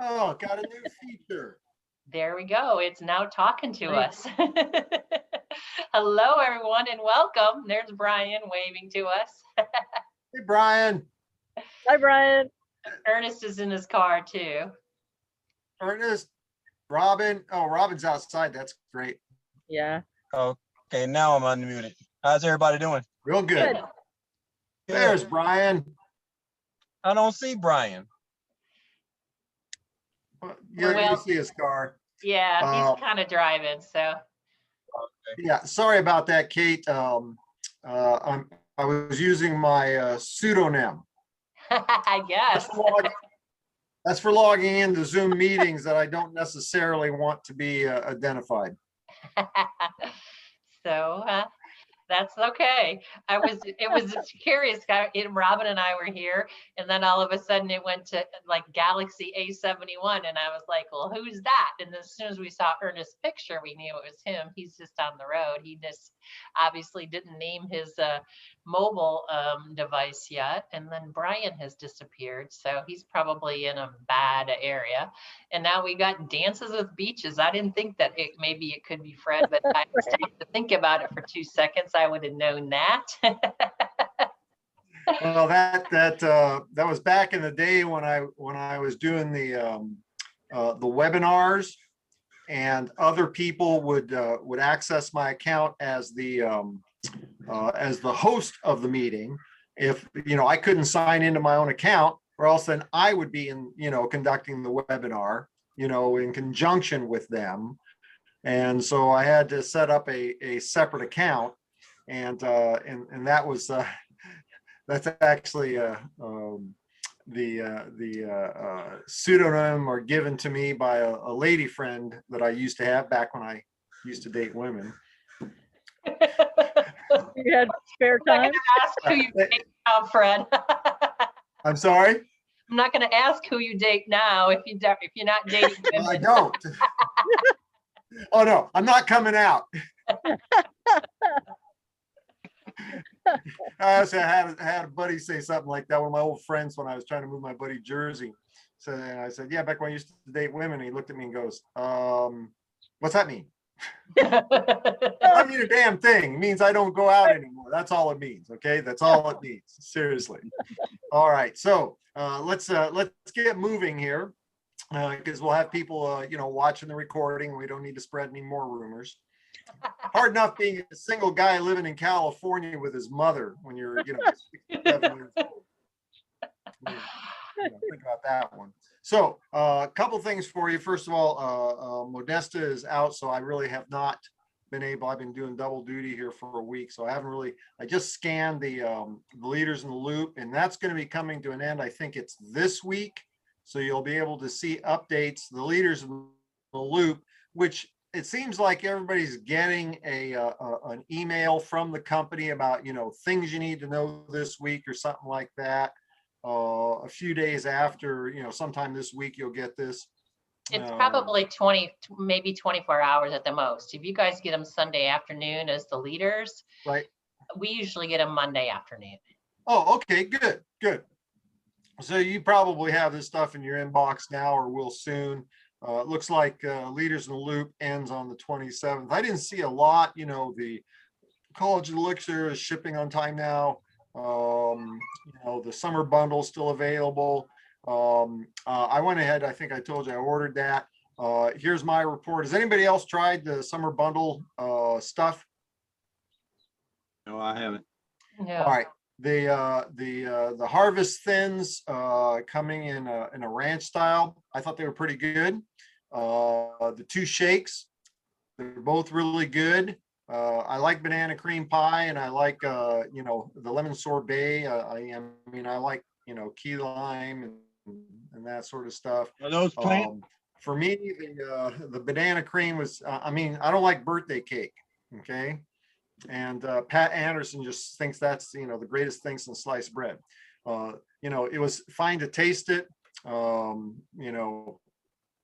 Oh, got a new feature. There we go. It's now talking to Nice. us. Hello, everyone, and welcome. There's Brian waving to us. Hey, Brian. Hi, Brian. Ernest is in his car too. Ernest. Robin. Oh, Robin's outside. That's great. Yeah. Okay, now I'm unmuted. How's everybody doing? Real good. Good. There's Brian. I don't see Brian. Yeah, you Well- see his car. Yeah, he's kind of driving, so. Yeah, sorry about that, Kate. I was using my pseudonym. I guess. That's for logging into Zoom meetings that I don't necessarily want to be identified. So that's okay. It was curious. Robin and I were here, and then all of a sudden it went to like Galaxy A71, and I was like, "Well, who's that?" And as soon as we saw Ernest's picture, we knew it was him. He's just on the road. He just obviously didn't name his mobile device yet. And then Brian has disappeared, so he's probably in a bad area. And now we got dances with beaches. I didn't think that maybe it could be Fred, but I stopped to think about it for 2 seconds. I would have known that. Well, that was back in the day when I was doing the webinars, and other people would access my account as the host of the meeting. If I couldn't sign into my own account, or else then I would be conducting the webinar in conjunction with them. And so I had to set up a separate account, and that was that's actually the pseudonym or given to me by a lady friend that I used to have back when I used to date women. You had spare I'm not time? going to ask who you date now, Fred. I'm sorry? I'm not going to ask who you date now if you're not dating women. I don't. Oh no, I'm not coming out. I also had a buddy say something like that. One of my old friends, when I was trying to move my buddy Jersey, so I said, "Yeah, back when I used to date women." And he looked at me and goes, "What's that mean?" I mean a damn thing. It means I don't go out anymore. That's all it means. Okay, that's all it means. Seriously. All right, so let's get moving here, because we'll have people watching the recording. We don't need to spread any more rumors. Hard enough being a single guy living in California with his mother when you're 67 years old. Think about that one. So a couple things for you. First of all, Modesta is out, so I really have not been able. I've been doing double duty here for a week, so I haven't really. I just scanned the leaders in the loop, and that's going to be coming to an end. I think it's this week, so you'll be able to see updates. The leaders in the loop, which it seems like everybody's getting an email from the company about things you need to know this week or something like that. A few days after, sometime this week, you'll get this. It's probably 20, maybe 24 hours at the most. If you guys get them Sunday afternoon as the leaders, right? We usually get them Monday afternoon. Oh, okay, good. So you probably have this stuff in your inbox now or will soon. It looks like Leaders in the Loop ends on the 27th. I didn't see a lot. The College Elixir is shipping on time now. The summer bundle is still available. I went ahead. I think I told you I ordered that. Here's my report. Has anybody else tried the summer bundle stuff? No, I haven't. No. All right. The Harvest Thins coming in a ranch style. I thought they were pretty good. The two shakes, they're both really good. I like banana cream pie, and I like the lemon sorbet. I like key lime and that sort of stuff. Are those plain? For me, the banana cream was. I don't like birthday cake. Okay. And Pat Anderson just thinks that's the greatest thing since sliced bread. It was fine to taste it.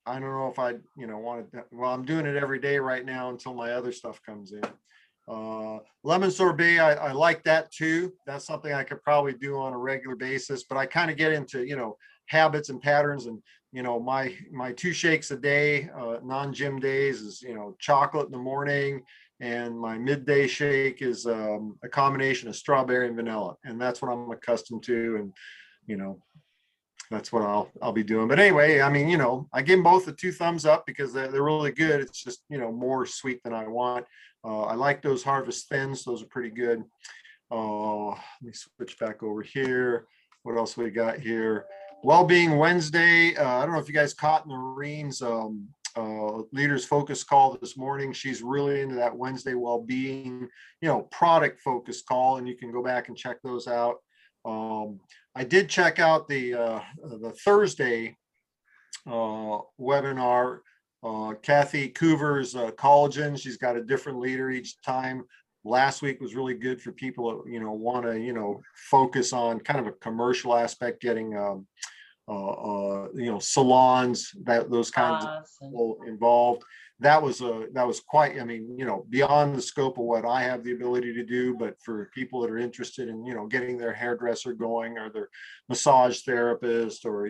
I don't know if I wanted to, well, I'm doing it every day right now until my other stuff comes in. Lemon sorbet, I like that too. That's something I could probably do on a regular basis, but I kind of get into habits and patterns, and my 2 shakes a day, non-gym days is, chocolate in the morning. And my midday shake is a combination of strawberry and vanilla. And that's what I'm accustomed to. And, that's what I'll be doing. But anyway, I mean, I give them both the 2 thumbs up because they're really good. It's just, more sweet than I want. I like those Harvest Thins. Those are pretty good. Let me switch back over here. What else we got here? Wellbeing Wednesday. I don't know if you guys caught Noreen's leaders focus call this morning. She's really into that Wednesday well-being, product focus call, and you can go back and check those out. I did check out the Thursday webinar. Kathy Coover's collagen. She's got a different leader each time. Last week was really good for people that want to focus on kind of a commercial aspect, getting salons, those kinds of people involved. That was quite, beyond the scope of what I have the ability to do, but for people that are interested in, getting their hairdresser going, or their massage therapist, or,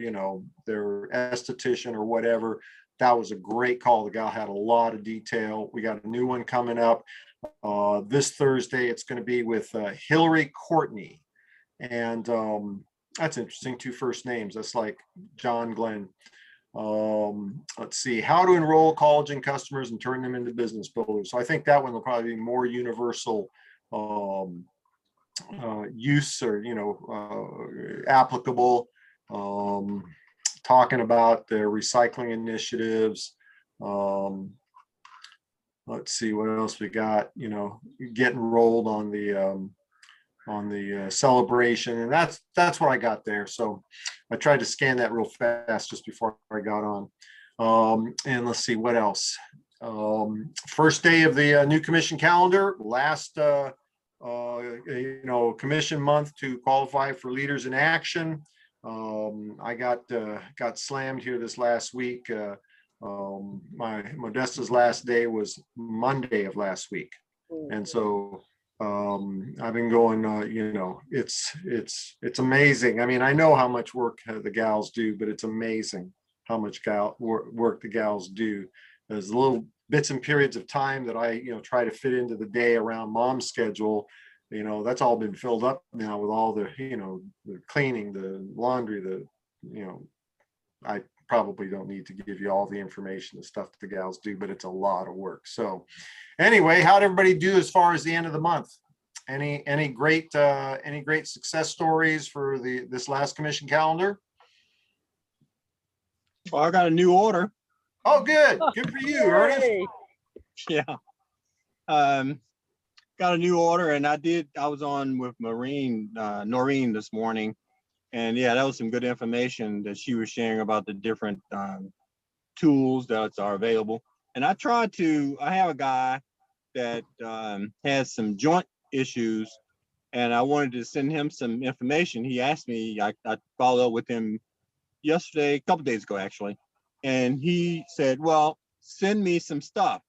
their esthetician or whatever, that was a great call. The gal had a lot of detail. We got a new one coming up this Thursday. It's going to be with Hillary Courtney. And that's interesting. 2 first names. That's like John Glenn. Let's see, how to enroll collagen customers and turn them into business builders. So I think that one will probably be more universal use, or applicable. Talking about their recycling initiatives. Let's see what else we got. Get enrolled on the celebration, and that's what I got there. So I tried to scan that real fast just before I got on. And let's see what else. First day of the new commission calendar, last commission month to qualify for Leaders in Action. I got slammed here this last week. My Modesta's last day was Monday of last week, and so I've been going, it's amazing. I mean, I know how much work the gals do, but it's amazing how much work the gals do. There's little bits and periods of time that I, try to fit into the day around mom's schedule. That's all been filled up now with all the, the cleaning, the laundry, I probably don't need to give you all the information, the stuff the gals do, but it's a lot of work. So anyway, how'd everybody do as far as the end of the month? Any great success stories for this last commission calendar? Well, I got a new order. Oh, good for you, Ernest. Yay. Yeah. Got a new order, and I was on with Noreen this morning, and yeah, that was some good information that she was sharing about the different tools that are available. And I have a guy that has some joint issues, and I wanted to send him some information. He asked me, I followed up with him yesterday, a couple days ago actually, and he said, well, send me some stuff.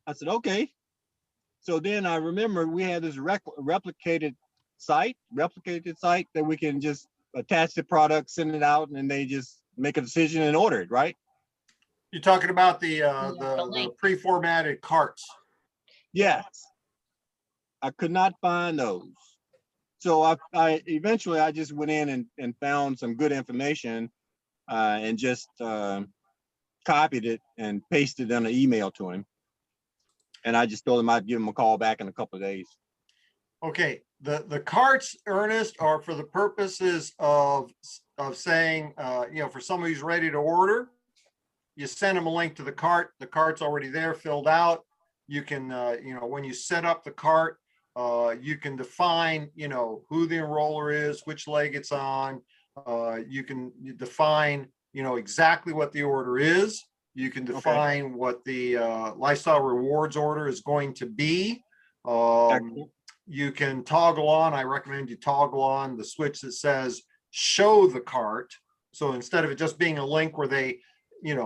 I said, okay. So then I remember we had this replicated site that we can just attach the product, send it out, and they just make a decision and order it, right? You're talking about the pre-formatted carts. Yes. I could not find those. So I eventually just went in and found some good information and just copied it and pasted in an email to him. And I just told him I'd give him a call back in a couple of days. Okay, the carts, Ernest, are for the purposes of saying, for somebody who's ready to order, you send them a link to the cart. The cart's already there, filled out. You can, when you set up the cart, you can define, who the enroller is, which leg it's on. You can define, exactly what the order is. You can define what the lifestyle rewards order is going to be. You can toggle on, I recommend you toggle on the switch that says show the cart. So instead of it just being a link where they,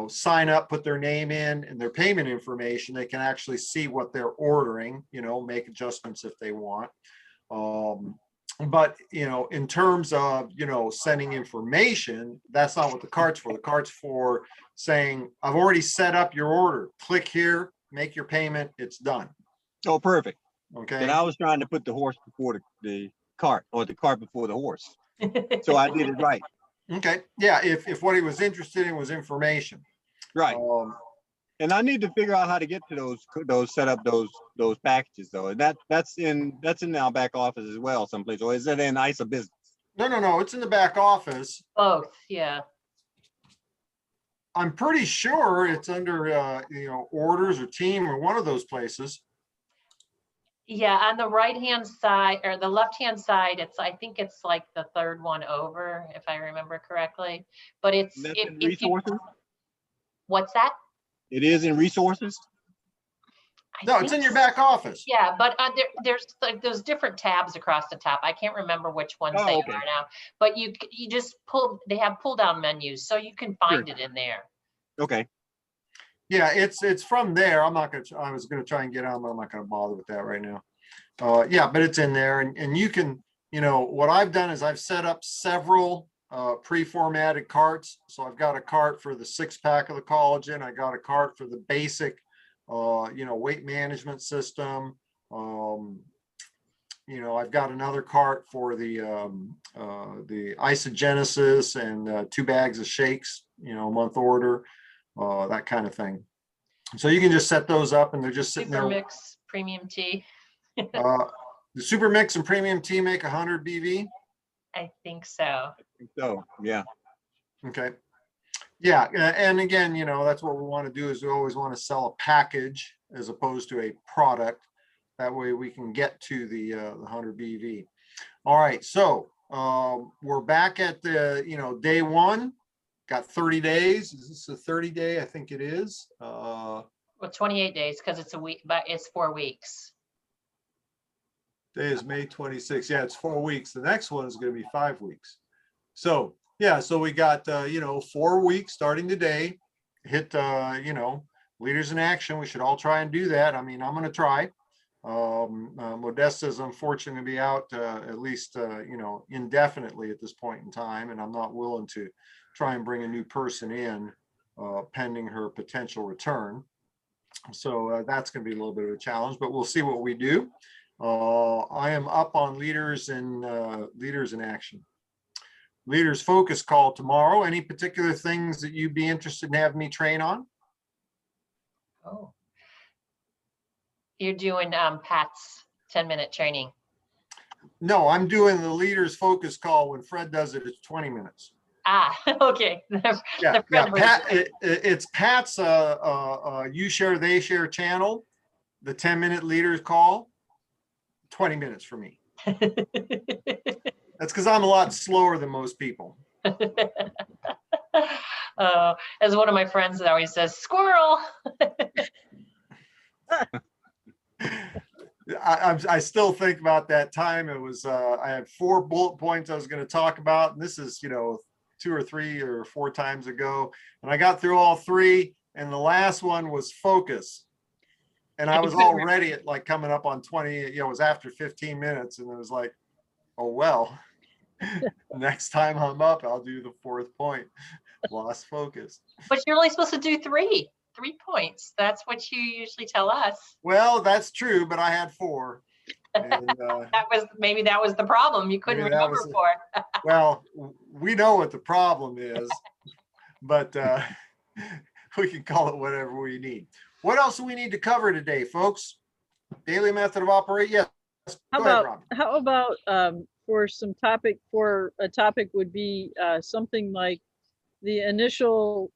sign up, put their name in and their payment information, they can actually see what they're ordering, make adjustments if they want. But, in terms of, sending information, that's not what the cart's for. The cart's for saying, I've already set up your order. Click here, make your payment, it's done. Oh, perfect. Okay. And I was trying to put the horse before the cart, or the cart before the horse. So I did it right. Okay. Yeah. If what he was interested in was information. Right. Um, And I need to figure out how to get to those set up those packages though. And that's in our back office as well, someplace. Or is it in ISA business? no, it's in the back office. Both, yeah. I'm pretty sure it's under, orders or team or one of those places. Yeah, on the right-hand side or the left-hand side, I think it's like the third one over, if I remember correctly. But it's, And that's in if you, resources? what's that? It is in resources? I No, it's think in your back office. Yeah, but there's like those different tabs across the top. I can't remember which ones Oh, they okay. are now, but you just they have pull down menus, so you can find it in there. Okay. Yeah, it's from there. I was gonna try and get on, but I'm not gonna bother with that right now. Yeah, but it's in there, and you can, what I've done is I've set up several pre-formatted carts. So I've got a cart for the 6-pack of the collagen. I got a cart for the basic, weight management system. I've got another cart for the isogenesis and 2 bags of shakes, month order, that kind of thing. So you can just set those up and they're just sitting Super there. Mix Premium Tea. The Super Mix and Premium Tea make 100 BV. I think so. So yeah. Okay. Yeah, and again, that's what we want to do is we always want to sell a package as opposed to a product. That way we can get to the 100 BV. All right, so we're back at the day one. Got 30 days. Is this a 30-day? I think it is. Well, 28 days because it's a week, but it's 4 weeks. Day is May 26th. Yeah, it's 4 weeks. The next one is going to be 5 weeks. So yeah, so we got 4 weeks starting today. Hit leaders in action. We should all try and do that. I mean, I'm going to try. Modesta is unfortunately to be out at least indefinitely at this point in time, and I'm not willing to try and bring a new person in pending her potential return. So that's going to be a little bit of a challenge, but we'll see what we do. I am up on leaders in action. Leaders focus call tomorrow. Any particular things that you'd be interested in having me train on? Oh, you're doing Pat's 10-minute training. No, I'm doing the leaders focus call. When Fred does it, it's 20 minutes. Ah, okay. Yeah, Pat, it's Pat's you share, they share channel, the 10-minute leaders call, 20 minutes for me. That's because I'm a lot slower than most people. As one of my friends that always says, squirrel. I still think about that time. It was I had 4 bullet points I was going to talk about, and this is 2 or 3 or 4 times ago, and I got through all 3, and the last one was focus, and I was already at like coming up on 20. It was after 15 minutes, and it was like, oh well. Next time I'm up, I'll do the 4th point. Lost focus. But you're only supposed to do 3 points. That's what you usually tell us. Well, that's true, but I had 4. And, maybe that was the problem. You couldn't remember 4. Well, we know what the problem is, but we can call it whatever we need. What else do we need to cover today, folks? Daily method of operation. Yes. How about for a topic would be something like the initial,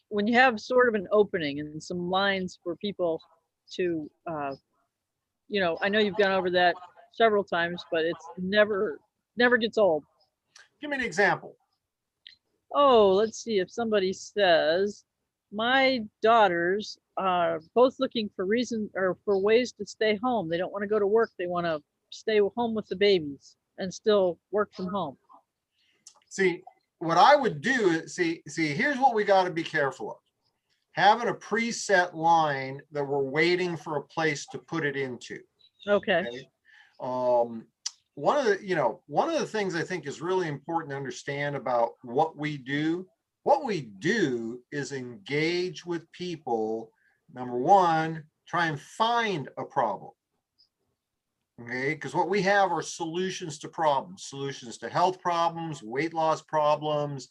when you have sort of an opening and some lines for people to, I know you've gone over that several times, but it's never gets old. Give me an example. Oh, let's see. If somebody says, my daughters are both looking for for ways to stay home. They don't want to go to work. They want to stay home with the babies and still work from home. See, what I would do is here's what we got to be careful of. Having a preset line that we're waiting for a place to put it into. Okay. one of the things I think is really important to understand about what we do is engage with people. Number one, try and find a problem. Okay, because what we have are solutions to problems, solutions to health problems, weight loss problems,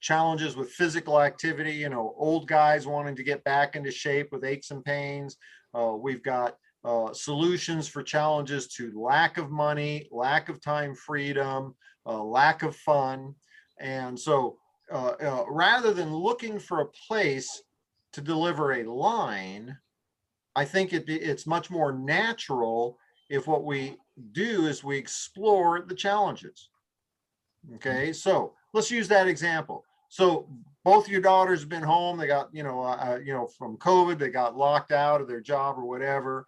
challenges with physical activity, old guys wanting to get back into shape with aches and pains. We've got solutions for challenges to lack of money, lack of time freedom, lack of fun. And so rather than looking for a place to deliver a line, I think it's much more natural if what we do is we explore the challenges. Okay, so let's use that example. So both your daughters have been home. They got, from COVID, they got locked out of their job or whatever.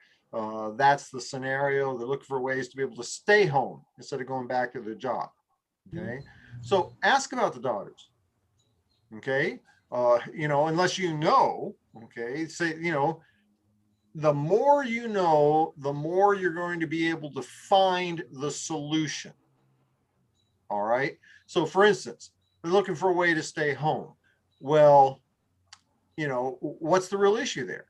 That's the scenario. They're looking for ways to be able to stay home instead of going back to their job. Okay, so ask about the daughters. Okay, unless okay, say, the more you know, the more you're going to be able to find the solution. All right. So for instance, they're looking for a way to stay home. Well, what's the real issue there?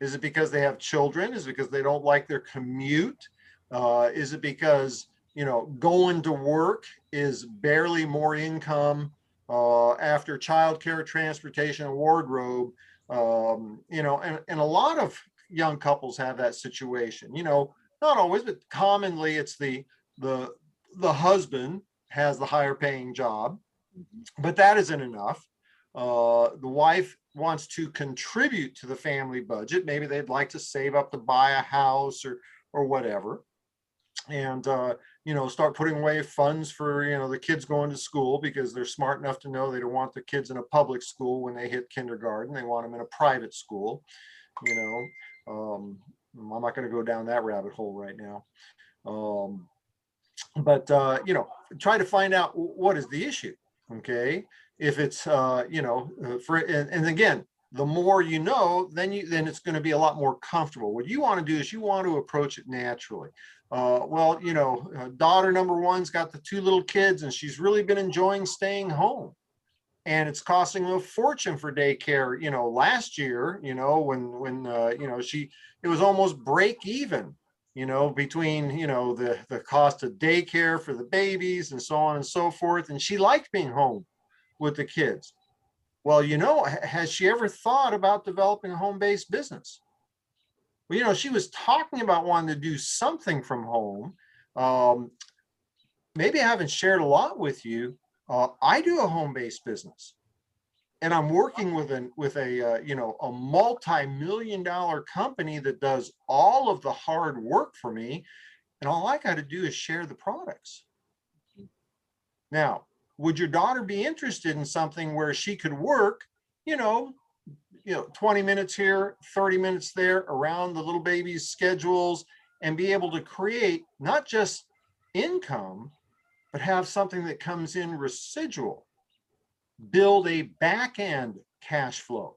Is it because they have children? Is it because they don't like their commute? Is it because, going to work is barely more income after childcare, transportation, and wardrobe? And a lot of young couples have that situation, not always, but commonly it's the husband has the higher paying job, but that isn't enough. The wife wants to contribute to the family budget. Maybe they'd like to save up to buy a house or whatever. And, start putting away funds for, the kids going to school, because they're smart enough to know they don't want the kids in a public school when they hit kindergarten. They want them in a private school. I'm not going to go down that rabbit hole right now. But try to find out what is the issue. Okay, if it's and again, the more then it's going to be a lot more comfortable. What you want to do is you want to approach it naturally. Daughter number one's got the 2 little kids, and she's really been enjoying staying home, and it's costing a fortune for daycare. Last year, when it was almost break even, between, the cost of daycare for the babies and so on and so forth. And she liked being home with the kids. Well, has she ever thought about developing a home-based business? Well, she was talking about wanting to do something from home. Maybe I haven't shared a lot with you. I do a home-based business, and I'm working with a multi-million-dollar company that does all of the hard work for me, and all I got to do is share the products. Now, would your daughter be interested in something where she could work, 20 minutes here, 30 minutes there, around the little baby's schedules, and be able to create not just income, but have something that comes in residual? Build a back end cash flow.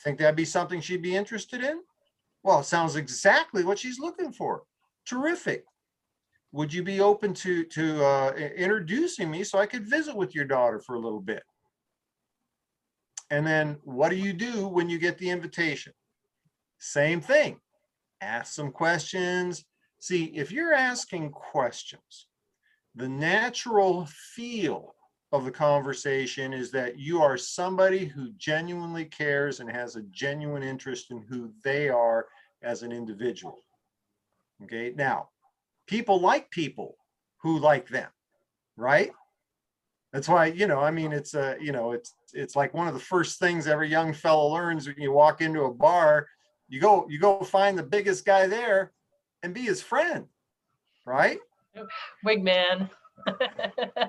Think that'd be something she'd be interested in? Well, it sounds exactly what she's looking for. Terrific. Would you be open to introducing me so I could visit with your daughter for a little bit? And then what do you do when you get the invitation? Same thing. Ask some questions. See, if you're asking questions, the natural feel of the conversation is that you are somebody who genuinely cares and has a genuine interest in who they are as an individual. Okay, now, people like people who like them, right? That's why, it's like one of the first things every young fellow learns when you walk into a bar. You go find the biggest guy there and be his friend, right? Wig man.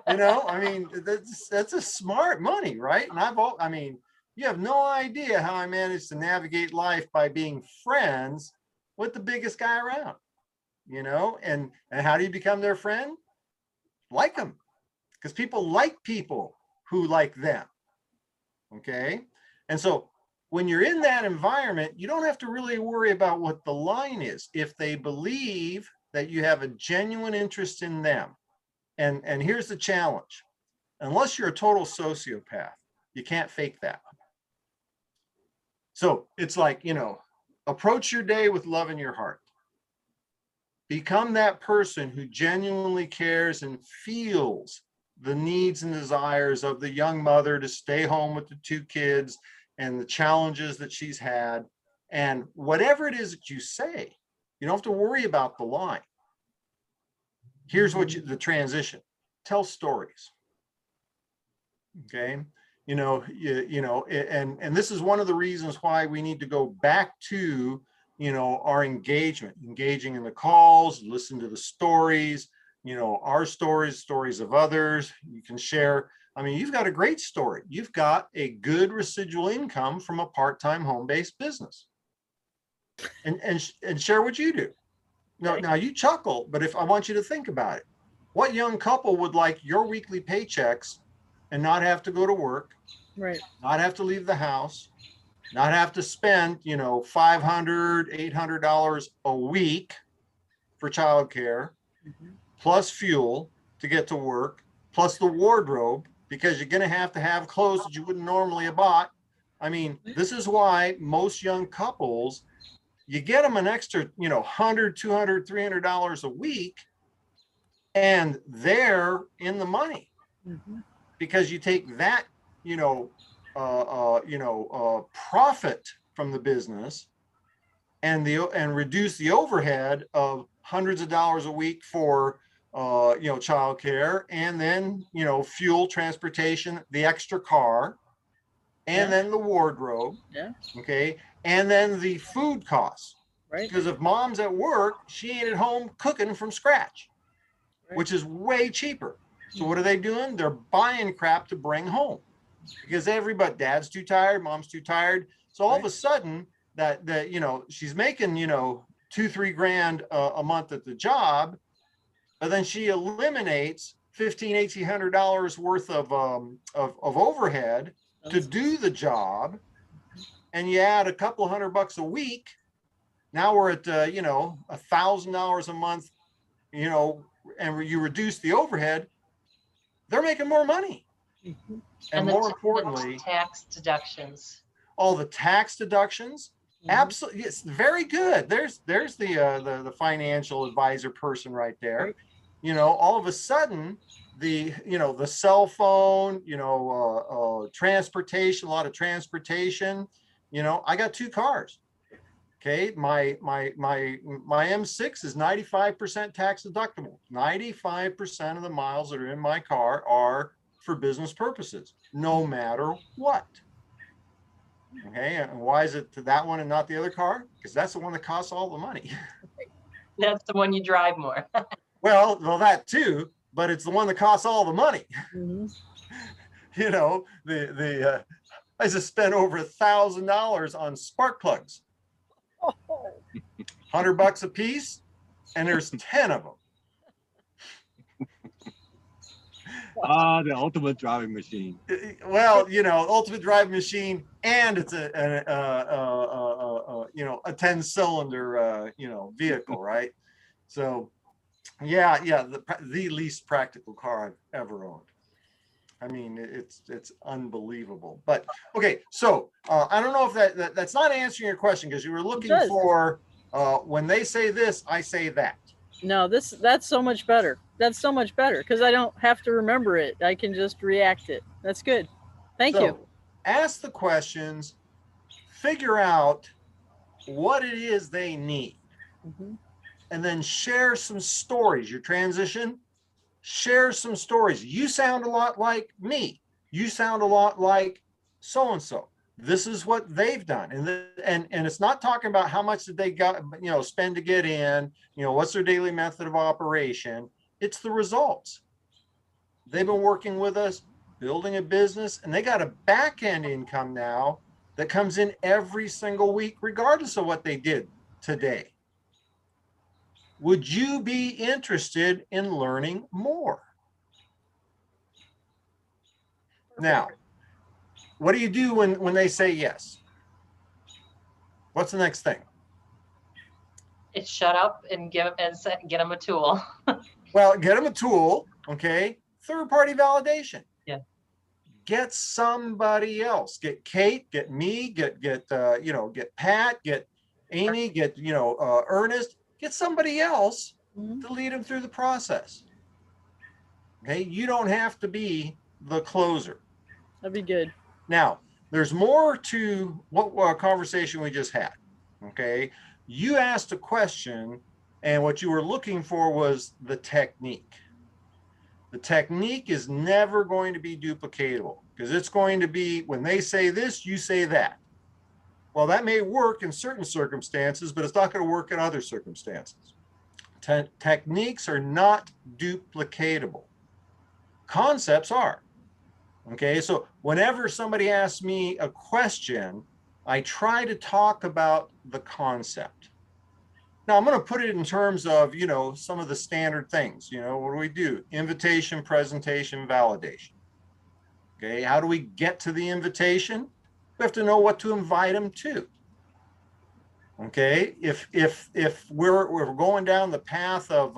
That's a smart money, right? And you have no idea how I managed to navigate life by being friends with the biggest guy around, and how do you become their friend? Like them, because people like people who like them. Okay. And so when you're in that environment, you don't have to really worry about what the line is. If they believe that you have a genuine interest in them. And here's the challenge. Unless you're a total sociopath, you can't fake that. So it's like, approach your day with love in your heart. Become that person who genuinely cares and feels the needs and desires of the young mother to stay home with the 2 kids and the challenges that she's had. And whatever it is that you say, you don't have to worry about the line. Here's what the transition. Tell stories. Okay. And this is one of the reasons why we need to go back to, our engaging in the calls, listen to the stories, our stories of others. You can share. I mean, you've got a great story. You've got a good residual income from a part-time home-based business, and share what you do. Now you chuckle, but if I want you to think about it, what young couple would like your weekly paychecks and not have to go to work, Right. not have to leave the house, not have to spend, $500, $800 a week for childcare, plus fuel to get to work, plus the wardrobe, because you're going to have clothes that you wouldn't normally have bought. I mean, this is why most young couples, you get them an extra, $100, $200, $300 a week, and they're in the money. Because you take that, profit from the business and reduce the overhead of hundreds of dollars a week for, childcare, and then, fuel, transportation, the extra car, and then the wardrobe. Yeah. Okay. And then the food costs. Right. Because if mom's at work, she ain't at home cooking from scratch, which is way cheaper. So what are they doing? They're buying crap to bring home because dad's too tired, mom's too tired. So all of a sudden that she's making, $2-3 grand a month at the job, but then she eliminates $1,500-$1,800 worth of overhead to do the job. And you add a couple $100 a week. Now we're at, $1,000 a month, and you reduce the overhead. They're making more money. And more importantly, tax deductions. All the tax deductions. Absolutely. Yes, very good. There's the financial advisor person right there. All of a sudden the cell phone, transportation, a lot of transportation. I got 2 cars. Okay, my M6 is 95% tax deductible. 95% of the miles that are in my car are for business purposes, no matter what. Okay, and why is it to that one and not the other car? Because that's the one that costs all the money. That's the one you drive more. well, that too, but it's the one that costs all the money. I just spent over $1,000 on spark plugs. $100 a piece, and there's 10 of them. The ultimate driving machine. Well, ultimate driving machine, and it's a 10-cylinder vehicle, right? So the least practical car I've ever owned. I mean, it's unbelievable. But okay, so I don't know if that's not answering your question, because you were looking for when they say this, I say that. No, that's so much better. That's so much better because I don't have to remember it. I can just react it. That's good. Thank you. Ask the questions, figure out what it is they need, and then share some stories. Your transition, share some stories. You sound a lot like me. You sound a lot like so-and-so. This is what they've done. And it's not talking about how much did they got, spend to get in, what's their daily method of operation. It's the results. They've been working with us, building a business, and they got a back-end income now that comes in every single week, regardless of what they did today. Would you be interested in learning more? Now, what do you do when they say yes? What's the next thing? It's shut up and get them a tool. Well, get them a tool, okay? Third-party validation. Yeah. Get somebody else. Get Kate, get me, get Pat, get Amy, get Ernest. Get somebody else to lead them through the process. Okay, you don't have to be the closer. That'd be good. Now, there's more to what conversation we just had. Okay, you asked a question, and what you were looking for was the technique. The technique is never going to be duplicatable because it's going to be when they say this, you say that. Well, that may work in certain circumstances, but it's not going to work in other circumstances. Techniques are not duplicatable. Concepts are. Okay, so whenever somebody asks me a question, I try to talk about the concept. Now I'm going to put it in terms of, some of the standard things. What do we do? Invitation, presentation, validation. Okay, how do we get to the invitation? We have to know what to invite them to. Okay, if we're going down the path of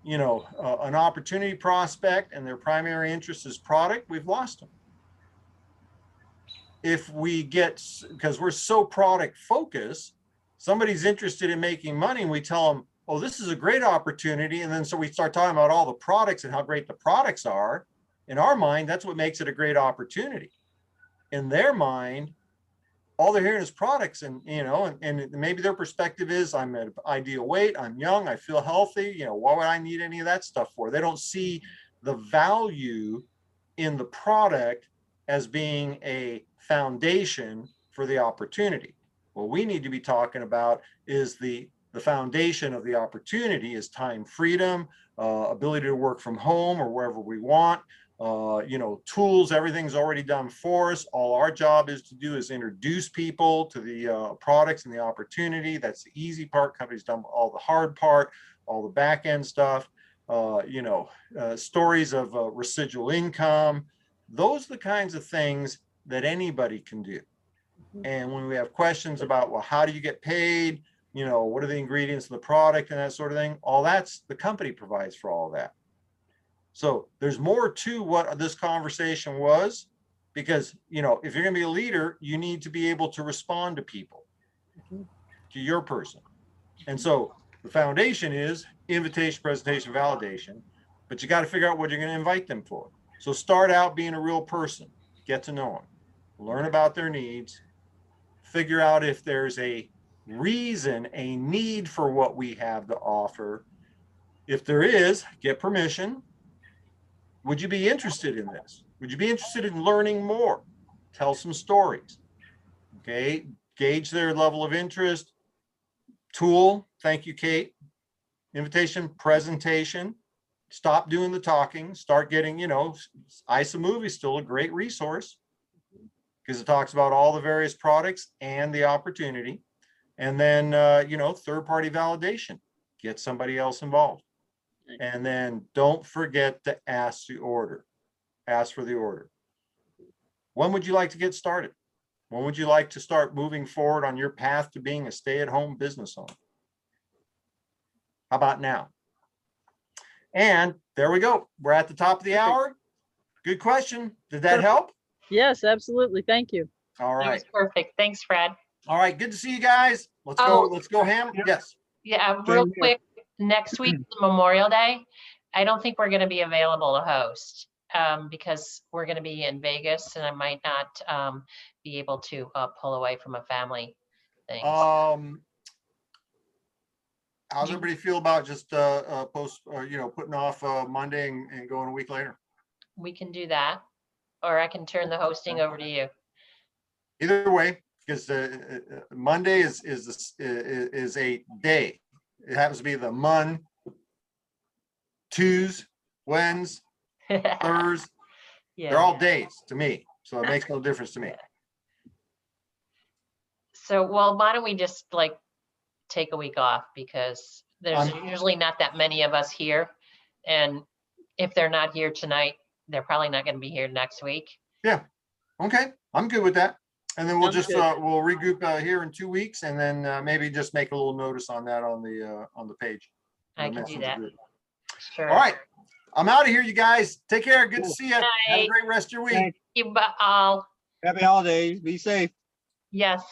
an opportunity prospect and their primary interest is product, we've lost them. If we get, because we're so product focused, somebody's interested in making money and we tell them, oh, this is a great opportunity. And then so we start talking about all the products and how great the products are. In our mind, that's what makes it a great opportunity. In their mind, all they're hearing is products, and maybe their perspective is, I'm at ideal weight, I'm young, I feel healthy, what would I need any of that stuff for? They don't see the value in the product as being a foundation for the opportunity. What we need to be talking about is the foundation of the opportunity is time freedom, ability to work from home or wherever we want, tools, everything's already done for us. All our job is to do is introduce people to the products and the opportunity. That's the easy part. Company's done all the hard part, all the back end stuff, stories of residual income. Those are the kinds of things that anybody can do. And when we have questions about, well, how do you get paid? What are the ingredients of the product and that sort of thing? All that's the company provides for all of that. So there's more to what this conversation was, because, if you're going to be a leader, you need to be able to respond to people, to your person. And so the foundation is invitation, presentation, validation, but you got to figure out what you're going to invite them for. So start out being a real person, get to know them, learn about their needs, figure out if there's a reason, a need for what we have to offer. If there is, get permission. Would you be interested in this? Would you be interested in learning more? Tell some stories. Okay, gauge their level of interest. Tool, thank you, Kate. Invitation, presentation. Stop doing the talking. Start getting, ISA is still a great resource because it talks about all the various products and the opportunity. And then, third-party validation. Get somebody else involved. And then don't forget to ask the order. Ask for the order. When would you like to get started? When would you like to start moving forward on your path to being a stay-at-home business owner? How about now? And there we go. We're at the top of the hour. Good question. Did that help? Yes, absolutely. Thank you. All That right. was perfect. Thanks, Fred. All right. Good to see you guys. Let's Oh. go. Let's go ham. Yes. Yeah, real Same here. quick, next week, Memorial Day, I don't think we're going to be available to host because we're going to be in Vegas and I might not be able to pull away from a family thing. How's everybody feel about just putting off Monday and going a week later? We can do that, or I can turn the hosting over to you. Either way, because Monday is a day. It happens to be the Mon, Tues, Wednes, Thurs. Yeah. They're all days to me, so it makes no difference to me. So, well, why don't we just take a week off, because there's usually not that many of us here. And if they're not here tonight, they're probably not going to be here next week. Yeah. Okay. I'm good with that. And then we'll Sounds just, good. we'll regroup here in 2 weeks and then maybe just make a little notice on that on the page. I can do Messenger that. group. Sure. All right. I'm out of here, you guys. Take care. Good to Cool. see you. Have a Night. great rest of your week. Thank You all. Happy holidays. Be safe. Yes.